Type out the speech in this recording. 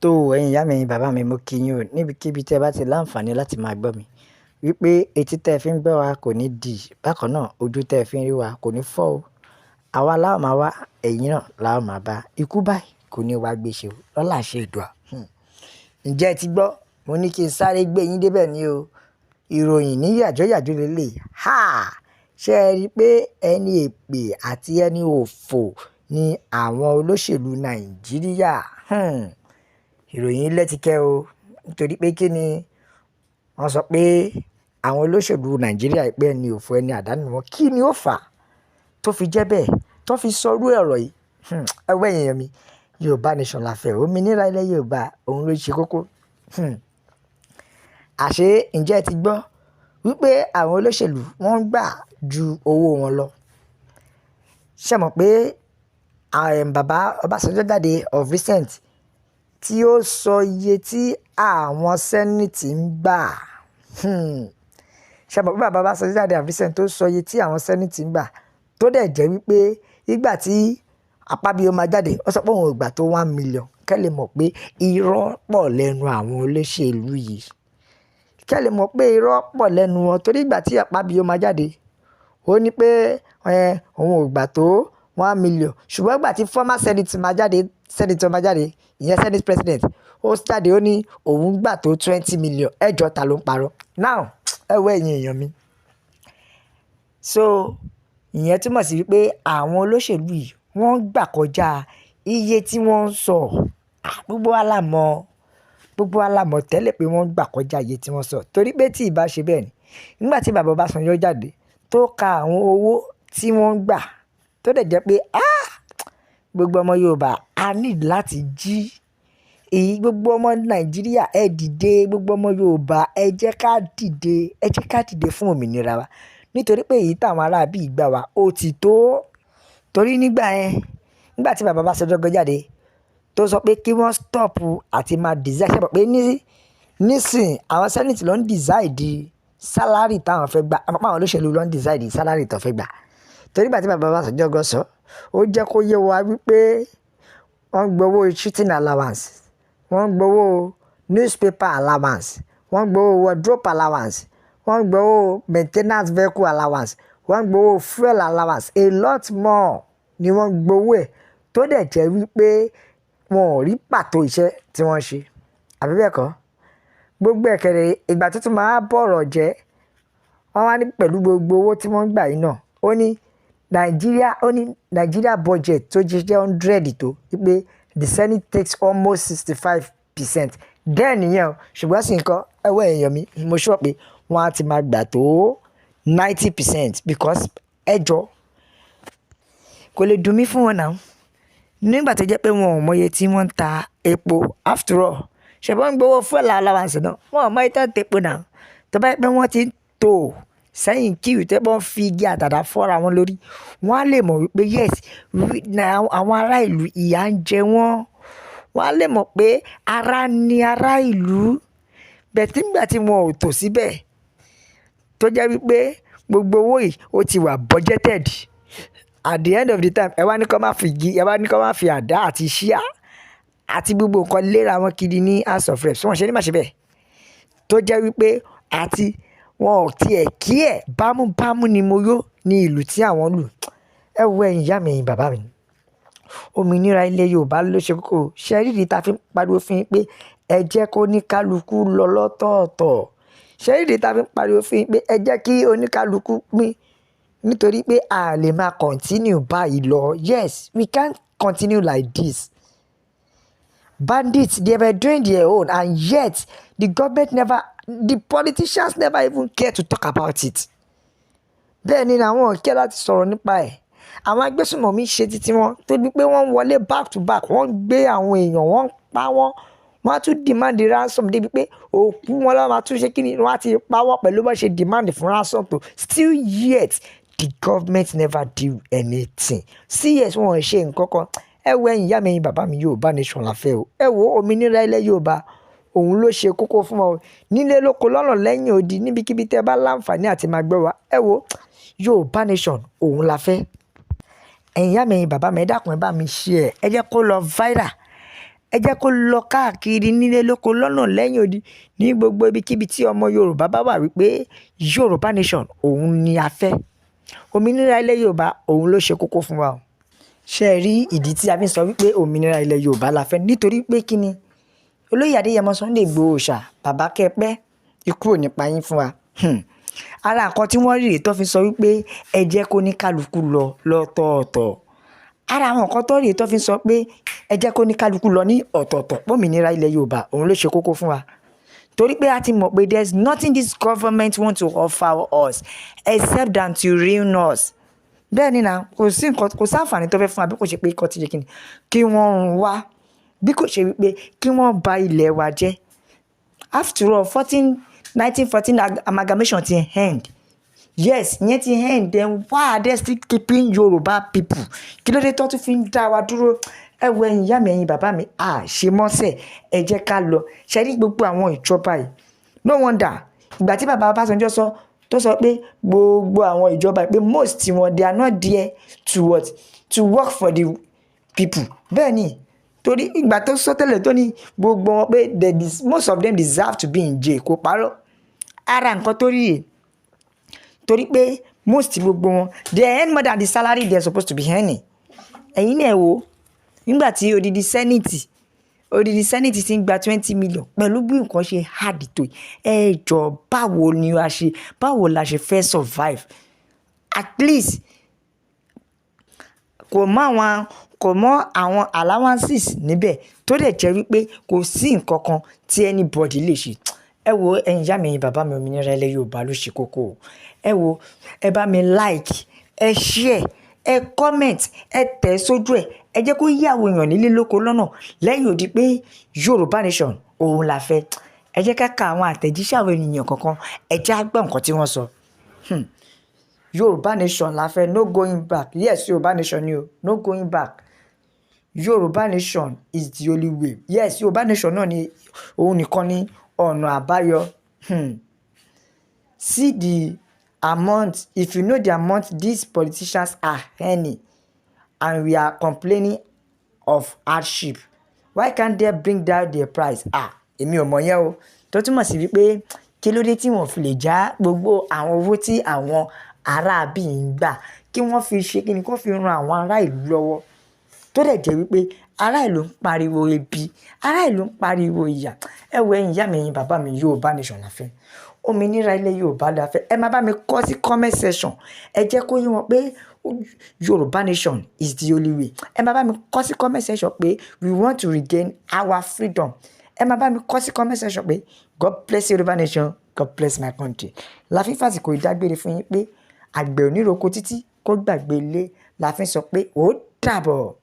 tó ẹ̀yin ìyá mi ẹ̀yin bàbá mi mo kí yín o níbikíbi tẹ́ bá ti láǹfààní láti máa gbọ́ mi wípé etí tẹ́ fi ń gbọ́ wa kò ní di bákan náà ojú tẹ́ fi ń rí wa kò ní fọ́ o àwa láwọn máa wá ẹ̀yin náà láwọn máa bá ikú báyìí kò ní wá gbé ṣe o lọ́la ṣe ìdùà. Ǹjẹ́ ẹ ti gbọ́ mo ní kí n sáré gbé yín débẹ̀ ni o ìròyìn ní yàjóyàjó lélẹ̀ ṣé ẹ rí i pé ẹni èpè àti ẹni òfò ni àwọn olóṣèlú Nàìjíríà ìròyìn lẹ́tìkẹ́ o nítorí pé kí ni wọ́n sọ pé àwọn olóṣèlú Nàìjíríà pé ẹni òfò ẹni àdánù wọn kí ni ó fà á tó fi jẹ́ bẹ́ẹ̀ tó fi sọrú ọ̀rọ̀ yìí ẹwẹ́ èèyàn mi Yorùbá nation la fẹ́ òmìnira ilẹ̀ Yorùbá òun ló ṣe kókó. Àṣé ǹjẹ́ ẹ ti gbọ́ wípé àwọn olóṣèlú wọ́n ń gbà ju owó wọn lọ. Ṣé mọ̀ pé bàbá Ọbásanjọ́ jáde of recent tí ó sọ iye tí àwọn sẹ́nìtì ń gbà. Ṣé mọ̀ pé bàbá Ọbásanjọ́ jáde of recent tó sọ iye tí àwọn sẹ́nìtì ń gbà tó dẹ̀ jẹ́ wípé ìgbà tí Akpabio máa jáde ó sọ pé òun ò gbà tó 1 million. Kẹ́ lè mọ̀ pé irọ́ pọ̀ lẹ́nu àwọn olóṣèlú yìí. Kẹ́ lè mọ̀ pé irọ́ pọ̀ lẹ́nu wọn torí ìgbà tí Akpabio máa jáde ó ní pé òun ò gbà tó 1 million ṣùgbọ́n ìgbà tí former senator máa jáde ìyẹn senate president ó jáde ó ní òun gbà tó 20 million ẹjọ́ ta ló ń parọ́ now ẹ wọ ẹ̀yin èèyàn mi. So ìyẹn túmọ̀ sí wípé àwọn olóṣèlú yìí wọ́n gbà kọjá iye tí wọ́n ń sọ gbogbo wa la mọ̀ tẹ́lẹ̀ pé wọ́n gbà kọjá iye tí wọ́n sọ torí pé tí ìbá ṣe bẹ́ẹ̀ ni nígbà tí bàbá Ọbásanjọ́ jáde tó ka àwọn owó tí wọ́n gbà tó dẹ̀ jẹ́ pé gbogbo ọmọ Yorùbá a need láti jí gbogbo ọmọ Nàìjíríà ẹ dìde gbogbo ọmọ Yorùbá ẹ jẹ́ ká dìde fún òmìnira wa nítorí pé èyí táwọn aráabí gbà wá ó ti tó torí nígbà tí bàbá Ọbásanjọ́ gbé jáde tó sọ pé kí wọ́n stop àti máa design ṣe pọ̀ pé nísìn àwọn senate ló ń decide salary táwọn fẹ́ gbà àpapọ̀ àwọn olóṣèlú ló ń decide salary tó fẹ́ gbà torí ìgbà tí bàbá Ọbásanjọ́ gan sọ ó jẹ́ kó yé wa wípé wọ́n gbowó shooting allowance wọ́n gbowó newspaper allowance wọ́n gbowó wardrobe allowance wọ́n gbowó maintenance vehicle allowance wọ́n gbowó fuel allowance a lot more ni wọ́n gbowó ẹ̀ tó dẹ̀ jẹ́ wípé wọn ò rí pàtó iṣẹ́ tí wọ́n ṣe àbí bẹ́ẹ̀ kọ́ gbogbo ẹ̀kẹ́rẹ́ ìgbà tó tún máa bọ̀rọ̀ jẹ́ wọ́n wá ní pẹ̀lú gbogbo owó tí wọ́n gbà yìí náà ó ní Nàìjíríà budget tó jẹ́ 100 tó wípé the Senate takes almost 65% then nìyẹn o ṣùgbọ́n sì nǹkan ẹwọ́ èèyàn mi mo sọ pé wọ́n á ti máa gbà tó 90% because ẹjọ́ kò lè dùn mí fún wọn náà nígbà tó jẹ́ pé wọn ò mọye tí wọ́n ń ta epo after all ṣùgbọ́n gbowó fuel allowance náà wọn ò mọye tó ń tepo náà tó bá yẹ pé wọ́n ti ń tò sẹ́yìn kíwì tó bá ń fi igi àtàdá fọ́ra wọn lórí wọ́n á lè mọ̀ wípé yes àwọn ará ìlú ìyà ń jẹ wọ́n á lè mọ̀ pé ara ni ará ìlú bẹ̀tí nígbà tí wọn ò tò síbẹ̀ tó jẹ́ wípé gbogbo owó yìí ó ti wà budgeted at the end of the time ẹ wá ní kó má fi igi ẹ wá ní kó má fi àdá àti ṣíà àti gbogbo nǹkan léra wọn kiri ní house of reps wọ́n ṣe ní má ṣe bẹ́ẹ̀ tó jẹ́ wípé àti wọn ò tiẹ̀ kí ẹ̀ bámúbámú ni mo yó ní ìlú tí àwọn lù ẹ wo ẹ̀yin ìyá mi ẹ̀yin bàbá mi òmìnira ilẹ̀ Yorùbá ló ṣe kókó ṣe rírí ta fi ń pariwo fún yín pé ẹ jẹ́ kó oníkálukú lọ lọ́tọ̀ọ̀tọ̀ ṣe rírí ta fi ń pariwo fún yín pé ẹ jẹ́ kí oníkálukú pín nítorí pé a lè máa continue báyìí lọ yes we can't continue like this. Bandits they were doing their own and yet the politicians never even care to talk about it. Bẹ́ẹ̀ ni àwọn ò kẹ́ láti sọ̀rọ̀ nípa ẹ̀ àwọn agbésùnmọ̀mí ṣe títí wọn tó bí pé wọ́n wọlé back to back wọ́n gbé àwọn èèyàn wọ́n pa wọ́n á tún demand ransom débi pé òkú wọn lọ́wọ́ máa tún ṣe kí ni wọ́n á ti pa wọ́n pẹ̀lú bó ṣe demand fún ransom tó still yet the government never do anything yes wọn ò ṣe nǹkan kan ẹ wo ẹ̀yin ìyá mi ẹ̀yin bàbá mi Yorùbá nation la fẹ́ o ẹ wo òmìnira ilẹ̀ Yorùbá òun ló ṣe kókó fún wa nílé lóko lọ́nà lẹ́yìn odi níbikíbi tẹ́ bá láǹfààní àti máa gbọ́ wa ẹ wo Yorùbá nation òun la fẹ́ ẹ̀yin ìyá mi ẹ̀yin bàbá mi ẹ dákun ẹ bá mi share ẹ jẹ́ kó lọ viral ẹ jẹ́ kó lọ káàkiri nílé lóko lọ́nà lẹ́yìn odi ní gbogbo ibikíbi tí ọmọ Yorùbá bá wà wípé Yorùbá nation òun ni a fẹ́. Òmìnira ilẹ̀ Yorùbá òun ló ṣe kókó fún wa o. Ṣé ẹ rí ìdí tí a fi ń sọ wípé òmìnira ilẹ̀ Yorùbá la fẹ́? Nítorí pé kí ni? Olóyè Adéyẹmọ Sunday Igboho Òòṣà, bàbá kẹ́pẹ́, ikú ò ní pa yín fún wa. Ara nǹkan tí wọ́n rí rèé tó fi sọ wípé ẹ jẹ́ kó ní kálukú lọ lọ́tọ̀ọ̀tọ̀. Ara àwọn nǹkan tó rí rèé tó fi sọ pé ẹ jẹ́ kó ní kálukú lọ ní ọ̀tọ̀ọ̀tọ̀. Òmìnira ilẹ̀ Yorùbá òun ló ṣe kókó fún wa. Torí pé a ti mọ̀ pé there's nothing this government want to offer us except than to ruin us. Bẹ́ẹ̀ ni náà, kò sí àǹfààní tó fẹ́ fún wa bí kò ṣe pé ikọ̀ ti jẹ́ kí wọ́n run wá, bí kò ṣe wípé kí wọ́n ba ilẹ̀ wa jẹ́. After all, 1914 amalgamation ti end. Yes, ìyẹn ti end. Then why are they still keeping Yoruba people? Kí ló dé tó tún fi ń dá wa dúró? Ẹ wo ẹ̀yin ìyá mi, ẹ̀yin bàbá mi, ṣe mọ́sẹ̀, ẹ jẹ́ ká lọ. Ṣe rí gbogbo àwọn ìjọba yìí. No wonder ìgbà tí bàbá Ọbásanjọ́ tó sọ pé gbogbo àwọn ìjọba yìí pé most tí wọn they are not there to work for the people. Bẹ́ẹ̀ ni, torí ìgbà tó sọ tẹ́lẹ̀ tó ní gbogbo wọn pé most of them deserve to be in jail, kò parọ́. Ara nǹkan tó rí yìí, torí pé most gbogbo wọn they earn more than the salary they are supposed to be earning. Ẹ̀yin náà wò, nígbà tí odidi senate ti ń gba 20 million pẹ̀lú bí nǹkan ṣe hard tó ẹ jọ báwo la ṣe fẹ́ survive. At least kò mọ àwọn allowances níbẹ̀ tó dẹ̀ jẹ́ wípé kò sí nǹkan kan tí anybody lè ṣe. Ẹ wo ẹ̀yin ìyá mi, ẹ̀yin bàbá mi, òmìnira ilẹ̀ Yorùbá ló ṣe kókó. Ẹ wo, ẹ bá mi like, ẹ share, ẹ comment, ẹ tẹ̀ sójú ẹ jẹ́ kó yí àwọn èèyàn nílé lóko lọ́nà lẹ́yìn odi pé Yorùbá nation òun la fẹ́. Ẹ jẹ́ ká ka àwọn àtẹ̀jíṣẹ́ àwọn ènìyàn kankan, ẹ jẹ́ á gbọ́ nǹkan tí wọ́n sọ. Yorùbá nation la fẹ́, no going back. Yes, Yorùbá nation ni o, no going back. Yorùbá nation is the only way. Yes, Yorùbá nation náà ni òun nìkan ní ọ̀nà àbáyọ. See the amount, if you know the amount these politicians are earning and we are complaining of hardship, why can't they bring down their price? Èmi ò mọ̀ yẹn o. Tó túmọ̀ sí wípé kí ló dé tí wọ́n fi lè já gbogbo àwọn owó tí àwọn ará bí ń gbà kí wọ́n fi ṣe kíni, kó fi ran àwọn ará ìlú lọ́wọ́. Tó dẹ̀ jẹ́ wípé ará ìlú ń pariwo ebi, ará ìlú ń pariwo ìyà. Ẹ wo ẹ̀yin ìyá mi, ẹ̀yin bàbá mi, Yorùbá nation la fẹ́. Òmìnira ilẹ̀ Yorùbá la fẹ́. Ẹ máa bá mi kọ sí comment section. Ẹ jẹ́ kó yé wọn pé Yorùbá nation is the only way. Ẹ máa bá mi kọ sí comment section pé we want to regain our freedom. Ẹ máa bá mi kọ sí comment section pé God bless Yorùbá nation, God bless my country. La fi fàsìkò ìdágbére fún yín pé àgbẹ̀ oníroko títí kó gbàgbé ilé, la fi sọ pé ó dàbọ̀.